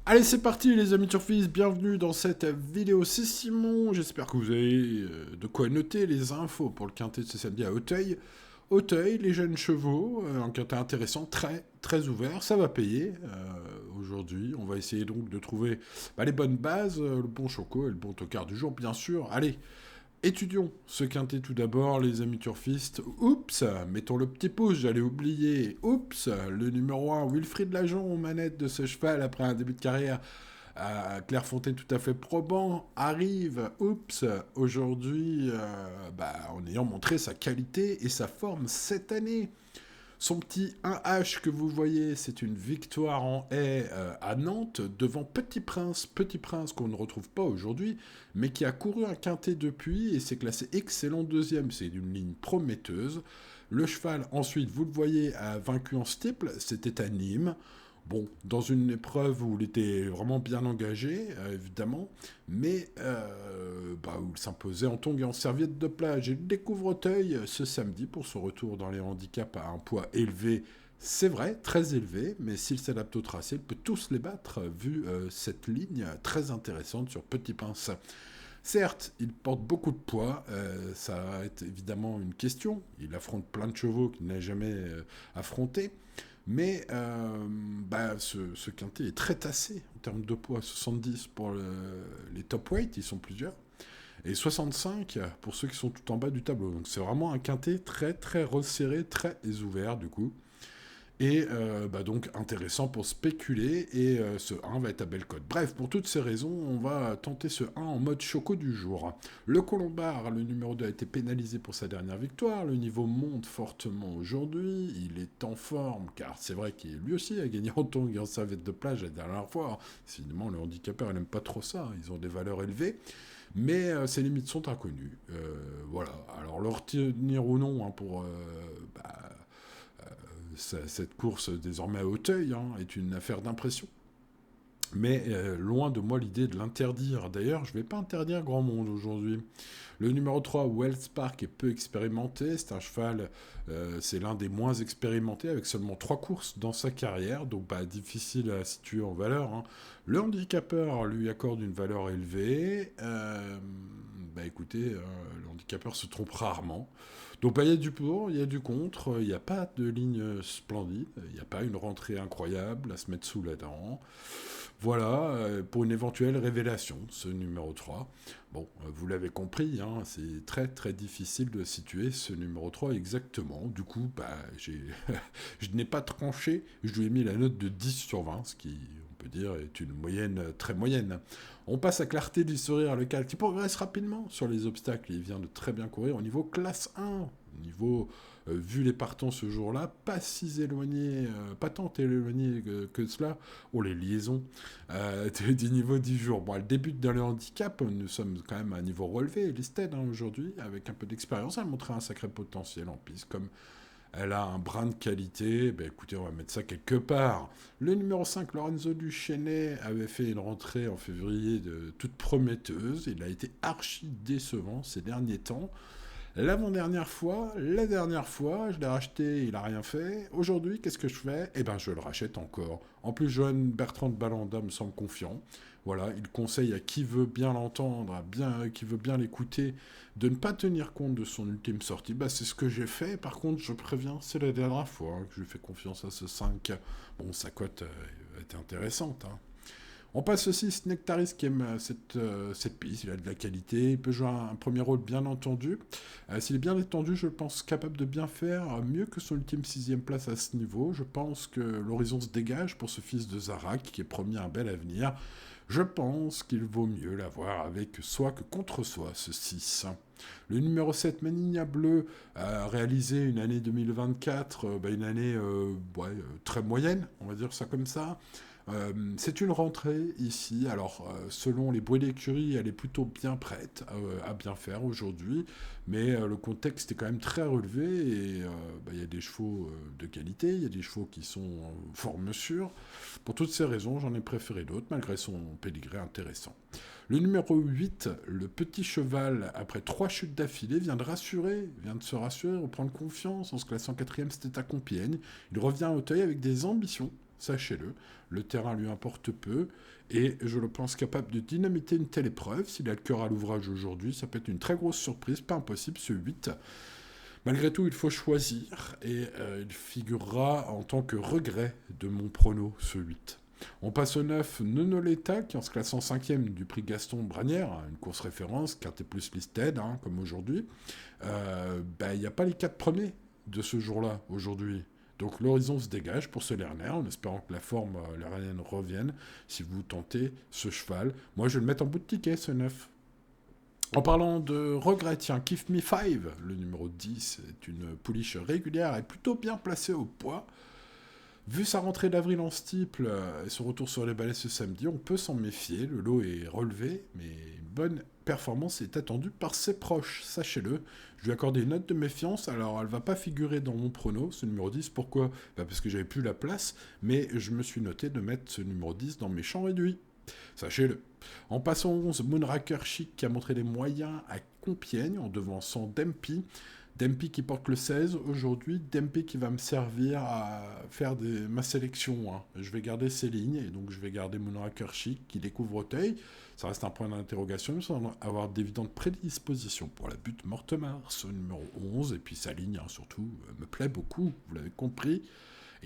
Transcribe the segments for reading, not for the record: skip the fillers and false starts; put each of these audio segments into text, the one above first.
Allez, c'est parti les amis turfistes, bienvenue dans cette vidéo, c'est Simon, j'espère que vous avez de quoi noter les infos pour le quintet de ce samedi à Auteuil. Auteuil, les jeunes chevaux, un quintet intéressant, très très ouvert, ça va payer aujourd'hui. On va essayer donc de trouver les bonnes bases, le bon choco et le bon tocard du jour bien sûr. Allez, étudions ce quintet tout d'abord, les amis turfistes. Oups, mettons le petit pouce, j'allais oublier. Oups, le numéro 1, Wilfried Lajon aux manettes de ce cheval après un début de carrière à Clairefontaine tout à fait probant, arrive, oups, aujourd'hui, en ayant montré sa qualité et sa forme cette année. Son petit 1H que vous voyez, c'est une victoire en haie à Nantes devant Petit Prince qu'on ne retrouve pas aujourd'hui, mais qui a couru un quintet depuis et s'est classé excellent deuxième. C'est une ligne prometteuse. Le cheval, ensuite, vous le voyez, a vaincu en steeple, c'était à Nîmes. Bon, dans une épreuve où il était vraiment bien engagé, évidemment, mais où il s'imposait en tongs et en serviette de plage. Il découvre Auteuil ce samedi pour son retour dans les handicaps à un poids élevé. C'est vrai, très élevé, mais s'il s'adapte au tracé, il peut tous les battre, vu cette ligne très intéressante sur Petit Pince. Certes, il porte beaucoup de poids, ça va être évidemment une question. Il affronte plein de chevaux qu'il n'a jamais affrontés. Mais ce quintet est très tassé en termes de poids. 70 pour les top weight, ils sont plusieurs. Et 65 pour ceux qui sont tout en bas du tableau. Donc c'est vraiment un quintet très très resserré, très ouvert du coup. Et donc intéressant pour spéculer, et ce 1 va être à belle cote. Bref, pour toutes ces raisons, on va tenter ce 1 en mode choco du jour. Le Colombard, le numéro 2, a été pénalisé pour sa dernière victoire, le niveau monte fortement aujourd'hui, il est en forme, car c'est vrai qu'il lui aussi a gagné en tongs et en serviette de plage la dernière fois. Évidemment, le handicapeur n'aime pas trop ça, ils ont des valeurs élevées. Mais ses limites sont inconnues. Voilà. Alors, le retenir ou non pour cette course désormais à Auteuil est une affaire d'impression. Mais loin de moi l'idée de l'interdire. D'ailleurs, je ne vais pas interdire grand monde aujourd'hui. Le numéro 3, Wells Park, est peu expérimenté. C'est un cheval, c'est l'un des moins expérimentés, avec seulement 3 courses dans sa carrière, donc difficile à situer en valeur. Le handicapeur lui accorde une valeur élevée. Écoutez, le handicapeur se trompe rarement. Donc il y a du pour, il y a du contre, il n'y a pas de ligne splendide, il n'y a pas une rentrée incroyable à se mettre sous la dent. Voilà, pour une éventuelle révélation, ce numéro 3. Bon, vous l'avez compris, c'est très très difficile de situer ce numéro 3 exactement. Du coup, je n'ai pas tranché, je lui ai mis la note de 10 sur 20, ce qui, on peut dire, est une moyenne très moyenne. On passe à Clarté du Sourire, le cal qui progresse rapidement sur les obstacles. Il vient de très bien courir au niveau classe 1, niveau vu les partants ce jour-là, pas si éloigné, pas tant éloigné que cela. Oh, les liaisons du niveau du jour. Bon, elle débute dans le handicap, nous sommes quand même à un niveau relevé, listed aujourd'hui, avec un peu d'expérience. Elle montrait un sacré potentiel en piste, comme elle a un brin de qualité, écoutez, on va mettre ça quelque part. Le numéro 5, Lorenzo Duchesnay, avait fait une rentrée en février de toute prometteuse. Il a été archi décevant ces derniers temps. La dernière fois, je l'ai racheté, il n'a rien fait. Aujourd'hui, qu'est-ce que je fais? Je le rachète encore. En plus, Johan Bertrand de Balanda me semble confiant. Voilà, il conseille à qui veut bien l'entendre, qui veut bien l'écouter, de ne pas tenir compte de son ultime sortie. C'est ce que j'ai fait. Par contre, je préviens, c'est la dernière fois que je lui fais confiance à ce 5. Bon, sa cote était intéressante. On passe aussi Nectaris qui aime cette piste, il a de la qualité, il peut jouer un premier rôle bien entendu. S'il est bien entendu, je pense capable de bien faire, mieux que son ultime 6ème place à ce niveau. Je pense que l'horizon se dégage pour ce fils de Zarak qui est promis un bel avenir. Je pense qu'il vaut mieux l'avoir avec soi que contre soi, ce 6. Le numéro 7, Manigna Bleu, a réalisé une année 2024, une année très moyenne, on va dire ça comme ça. C'est une rentrée ici. Alors, selon les bruits d'écurie, elle est plutôt bien prête à bien faire aujourd'hui. Mais le contexte est quand même très relevé. Et il y a des chevaux de qualité, il y a des chevaux qui sont fort sûrs. Pour toutes ces raisons, j'en ai préféré d'autres, malgré son pédigré intéressant. Le numéro 8, le petit cheval, après 3 chutes d'affilée, vient de se rassurer, reprendre confiance en se classant 4ème, c'était à Compiègne. Il revient à Auteuil avec des ambitions. sachez-le. Le terrain lui importe peu, et je le pense capable de dynamiter une telle épreuve. S'il a le cœur à l'ouvrage aujourd'hui, ça peut être une très grosse surprise, pas impossible ce 8. Malgré tout, il faut choisir, et il figurera en tant que regret de mon prono, ce 8. On passe au 9, Nonoleta, qui en se classant 5e du prix Gaston Branière, une course référence, quintet plus listed, comme aujourd'hui. Il n'y a pas les 4 premiers de ce jour-là, aujourd'hui. Donc l'horizon se dégage pour ce Lerner, en espérant que la forme lernienne revienne, si vous tentez ce cheval. Moi, je vais le mettre en bout de ticket, ce 9. En parlant de regrets, tiens, Give Me 5, le numéro 10, est une pouliche régulière et plutôt bien placée au poids. Vu sa rentrée d'avril en steeple et son retour sur les balais ce samedi, on peut s'en méfier. Le lot est relevé, mais une bonne performance est attendue par ses proches, sachez-le. Je lui ai accordé une note de méfiance, alors elle va pas figurer dans mon prono, ce numéro 10. Pourquoi ? Parce que j'avais plus la place, mais je me suis noté de mettre ce numéro 10 dans mes champs réduits. Sachez-le. En passant au 11, Moonraker Chic qui a montré les moyens à Compiègne en devançant Dempy. Dempy qui porte le 16 aujourd'hui, Dempy qui va me servir à faire ma sélection. Je vais garder ses lignes, et donc je vais garder Moonraker Chic qui découvre Auteuil. Ça reste un point d'interrogation, sans avoir d'évidentes prédispositions pour la butte Mortemar, ce numéro 11, et puis sa ligne surtout me plaît beaucoup, vous l'avez compris.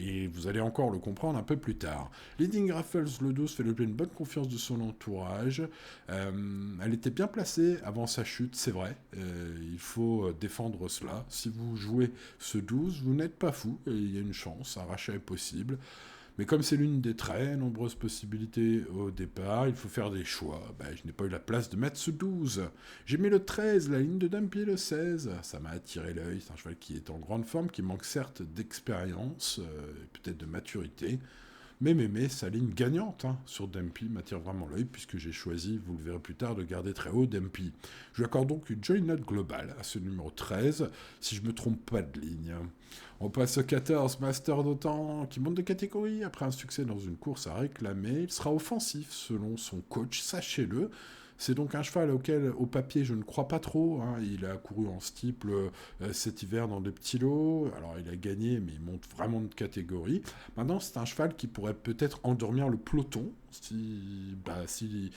Et vous allez encore le comprendre un peu plus tard. Leading Raffles, le 12, fait l'objet d'une bonne confiance de son entourage. Elle était bien placée avant sa chute, c'est vrai. Il faut défendre cela. Si vous jouez ce 12, vous n'êtes pas fou. Et il y a une chance, un rachat est possible. Mais comme c'est l'une des très nombreuses possibilités au départ, il faut faire des choix. Je n'ai pas eu la place de mettre ce 12. J'ai mis le 13, la ligne de Dempy le 16. Ça m'a attiré l'œil. C'est un cheval qui est en grande forme, qui manque certes d'expérience, peut-être de maturité. Mais sa ligne gagnante sur Dempy m'attire vraiment l'œil, puisque j'ai choisi, vous le verrez plus tard, de garder très haut Dempy. Je lui accorde donc une joy note globale à ce numéro 13, si je ne me trompe pas de ligne. On passe au 14, Master d'Otan, qui monte de catégorie après un succès dans une course à réclamer. Il sera offensif selon son coach, sachez-le. C'est donc un cheval auquel, au papier, je ne crois pas trop. Il a couru en steeple cet hiver dans des petits lots. Alors, il a gagné, mais il monte vraiment de catégorie. Maintenant, c'est un cheval qui pourrait peut-être endormir le peloton. Si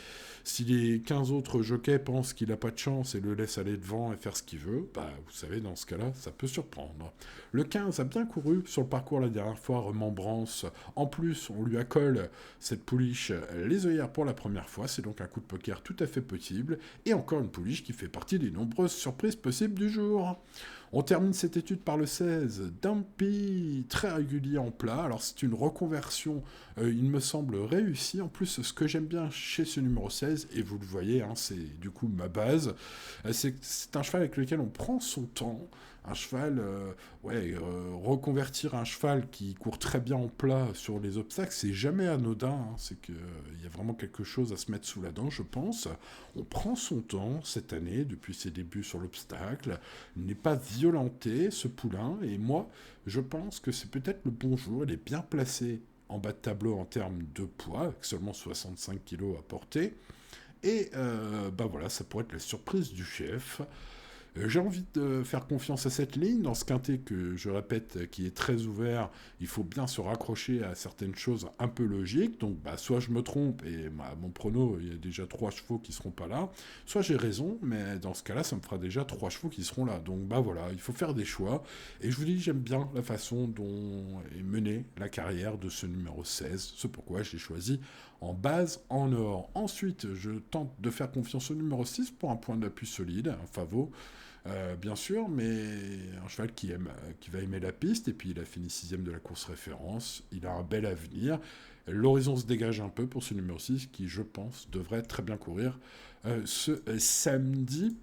les 15 autres jockeys pensent qu'il n'a pas de chance et le laissent aller devant et faire ce qu'il veut, vous savez, dans ce cas-là, ça peut surprendre. Le 15 a bien couru sur le parcours la dernière fois, remembrance. En plus, on lui accole cette pouliche les œillères pour la première fois. C'est donc un coup de poker tout à fait possible. Et encore une pouliche qui fait partie des nombreuses surprises possibles du jour. On termine cette étude par le 16, Dumpy, très régulier en plat. Alors c'est une reconversion, il me semble, réussie. En plus, ce que j'aime bien chez ce numéro 16, et vous le voyez, c'est du coup ma base, c'est un cheval avec lequel on prend son temps. Un cheval, reconvertir un cheval qui court très bien en plat sur les obstacles, c'est jamais anodin. C'est qu'il y a vraiment quelque chose à se mettre sous la dent, je pense. On prend son temps cette année, depuis ses débuts sur l'obstacle. Il n'est pas violenté, ce poulain. Et moi, je pense que c'est peut-être le bon jour. Il est bien placé en bas de tableau en termes de poids, avec seulement 65 kg à porter. Et voilà, ça pourrait être la surprise du chef. J'ai envie de faire confiance à cette ligne. Dans ce quintet que je répète, qui est très ouvert, il faut bien se raccrocher à certaines choses un peu logiques. Donc soit je me trompe et mon prono, il y a déjà 3 chevaux qui seront pas là, soit j'ai raison, mais dans ce cas-là, ça me fera déjà 3 chevaux qui seront là. Donc voilà, il faut faire des choix. Et je vous dis, j'aime bien la façon dont est menée la carrière de ce numéro 16. C'est pourquoi je l'ai choisi en base en or. Ensuite, je tente de faire confiance au numéro 6 pour un point d'appui solide, un favori. Bien sûr, mais un cheval qui va aimer la piste, et puis il a fini 6ème de la course référence, il a un bel avenir, l'horizon se dégage un peu pour ce numéro 6, qui je pense devrait très bien courir ce samedi.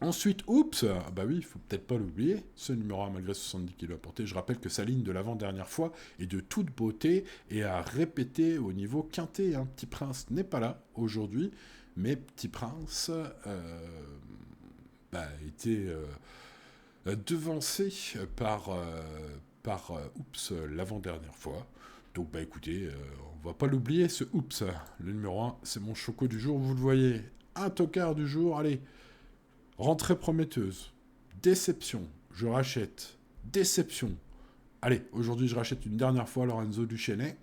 Ensuite, oups, oui, il faut peut-être pas l'oublier, ce numéro 1 malgré 70 kg à porter. Je rappelle que sa ligne de l'avant-dernière fois est de toute beauté et à répéter au niveau quintet. Petit Prince n'est pas là aujourd'hui, mais Petit Prince a été devancé par l'avant-dernière fois. Donc écoutez, on va pas l'oublier ce oups. Le numéro 1, c'est mon choco du jour, vous le voyez. Un tocard du jour, allez. Rentrée prometteuse. Déception, je rachète. Déception, Allez, aujourd'hui je rachète une dernière fois Lorenzo Duchesnay,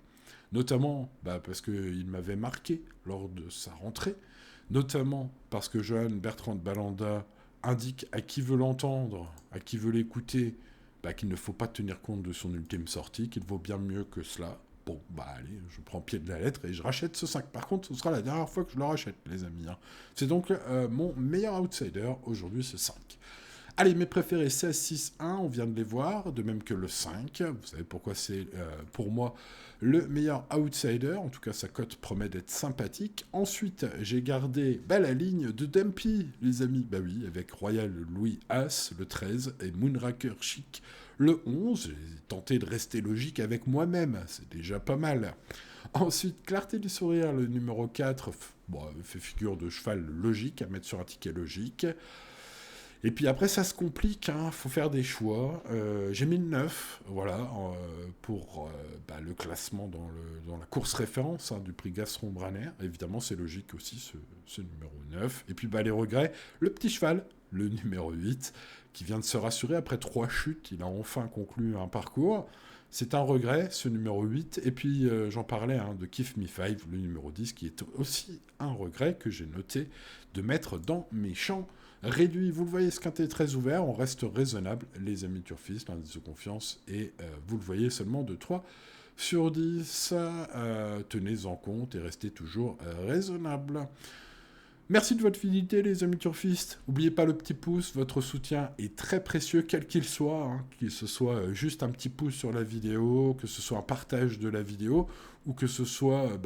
notamment parce qu'il m'avait marqué lors de sa rentrée, notamment parce que Johan Bertrand de Balanda indique à qui veut l'entendre, à qui veut l'écouter, qu'il ne faut pas tenir compte de son ultime sortie, qu'il vaut bien mieux que cela. Bon, allez, je prends pied de la lettre et je rachète ce 5. Par contre, ce sera la dernière fois que je le rachète, les amis. Hein. C'est donc mon meilleur outsider, aujourd'hui, ce 5. Allez, mes préférés, 16, 6, 1, on vient de les voir, de même que le 5. Vous savez pourquoi c'est, pour moi, le meilleur outsider. En tout cas, sa cote promet d'être sympathique. Ensuite, j'ai gardé la ligne de Dempy, les amis. Oui, avec Royal Louis As, le 13, et Moonraker Chic, le 11. J'ai tenté de rester logique avec moi-même, c'est déjà pas mal. Ensuite, Clarté du Sourire, le numéro 4, fait figure de cheval logique, à mettre sur un ticket logique. Et puis après, ça se complique, faut faire des choix. J'ai mis le 9, voilà, pour le classement dans la course référence du prix Gaston-Braner. Évidemment, c'est logique aussi, ce numéro 9. Et puis les regrets, le petit cheval, le numéro 8, qui vient de se rassurer après 3 chutes. Il a enfin conclu un parcours. C'est un regret, ce numéro 8. Et puis, j'en parlais de Kiff Me 5, le numéro 10, qui est aussi un regret que j'ai noté de mettre dans mes champs réduits. Vous le voyez, ce quintet est très ouvert, on reste raisonnable, les amis turfistes, l'indice de confiance, et vous le voyez seulement de 3 sur 10. Tenez-en compte et restez toujours raisonnable. Merci de votre fidélité, les amis turfistes. N'oubliez pas le petit pouce, votre soutien est très précieux, quel qu'il soit, qu'il ce soit juste un petit pouce sur la vidéo, que ce soit un partage de la vidéo, ou que ce soit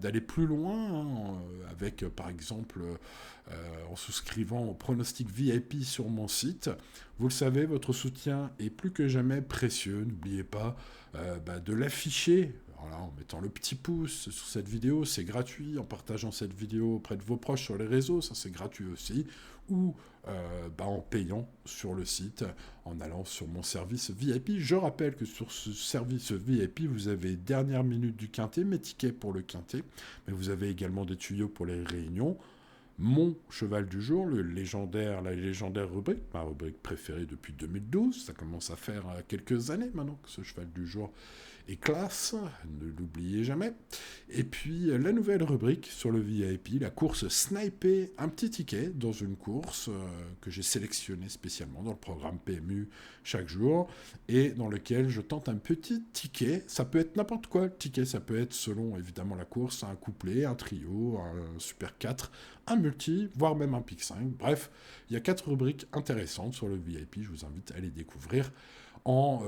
d'aller plus loin, avec par exemple en souscrivant au pronostic VIP sur mon site. Vous le savez, votre soutien est plus que jamais précieux. N'oubliez pas de l'afficher. Voilà, en mettant le petit pouce sur cette vidéo, c'est gratuit. En partageant cette vidéo auprès de vos proches sur les réseaux, ça c'est gratuit aussi. Ou en payant sur le site, en allant sur mon service VIP. Je rappelle que sur ce service VIP, vous avez dernière minute du quintet, mes tickets pour le quintet, mais vous avez également des tuyaux pour les réunions. Mon cheval du jour, la légendaire rubrique, ma rubrique préférée depuis 2012. Ça commence à faire quelques années maintenant que ce cheval du jour est classe, ne l'oubliez jamais. Et puis la nouvelle rubrique sur le VIP, la course Sniper, un petit ticket dans une course que j'ai sélectionnée spécialement dans le programme PMU chaque jour, et dans lequel je tente un petit ticket. Ça peut être n'importe quoi, le ticket, ça peut être selon évidemment la course, un couplet, un trio, un super 4, un multi, voire même un pick 5. Bref, il y a 4 rubriques intéressantes sur le VIP, je vous invite à les découvrir en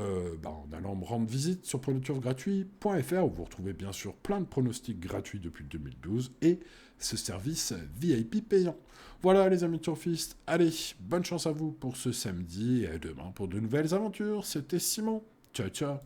allant me rendre visite sur pronoturfgratuit.fr où vous retrouvez bien sûr plein de pronostics gratuits depuis 2012 et ce service VIP payant. Voilà les amis turfistes, allez, bonne chance à vous pour ce samedi et à demain pour de nouvelles aventures. C'était Simon, ciao ciao.